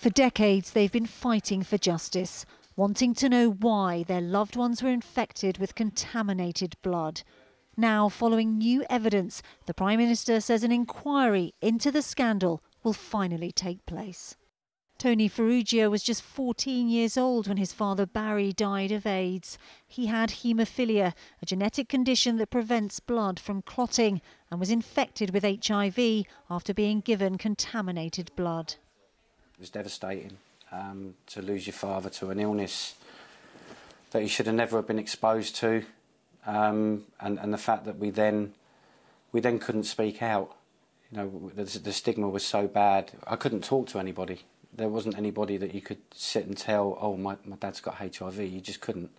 For decades, they've been fighting for justice, wanting to know why their loved ones were infected with contaminated blood. Now, following new evidence, the Prime Minister says an inquiry into the scandal will finally take place. Tony Ferrugia was just 14 years old when his father Barry died of AIDS. He had haemophilia, a genetic condition that prevents blood from clotting, and was infected with HIV after being given contaminated blood. It was devastating to lose your father to an illness that he should have never have been exposed to, and the fact that we then couldn't speak out. You know, the stigma was so bad. I couldn't talk to anybody. There wasn't anybody that you could sit and tell, oh, my dad's got HIV. You just couldn't.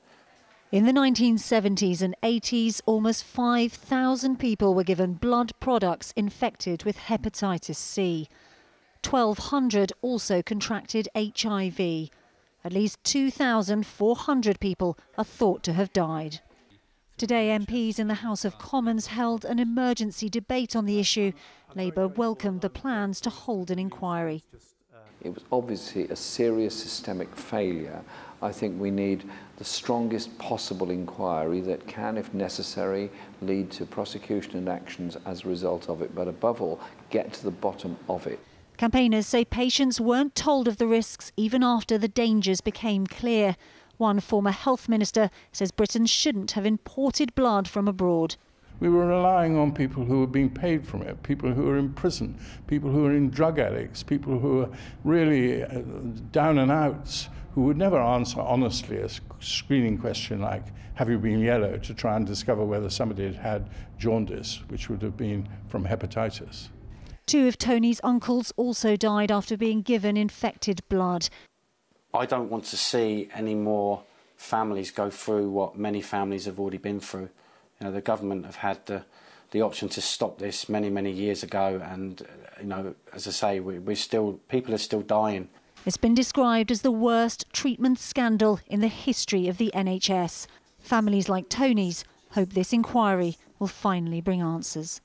In the 1970s and 80s, almost 5,000 people were given blood products infected with hepatitis C. 1,200 also contracted HIV. At least 2,400 people are thought to have died. Today, MPs in the House of Commons held an emergency debate on the issue. Labour welcomed the plans to hold an inquiry. It was obviously a serious systemic failure. I think we need the strongest possible inquiry that can, if necessary, lead to prosecution and actions as a result of it, but above all, get to the bottom of it. Campaigners say patients weren't told of the risks even after the dangers became clear. One former health minister says Britain shouldn't have imported blood from abroad. We were relying on people who were being paid from it, people who were in prison, people who were in drug addicts, people who were really down and outs, who would never answer honestly a screening question like, have you been yellow, to try and discover whether somebody had had jaundice, which would have been from hepatitis. Two of Tony's uncles also died after being given infected blood. I don't want to see any more families go through what many families have already been through. You know, the government have had the option to stop this many years ago, and you know, as I say, people are still dying. It's been described as the worst treatment scandal in the history of the NHS. Families like Tony's hope this inquiry will finally bring answers.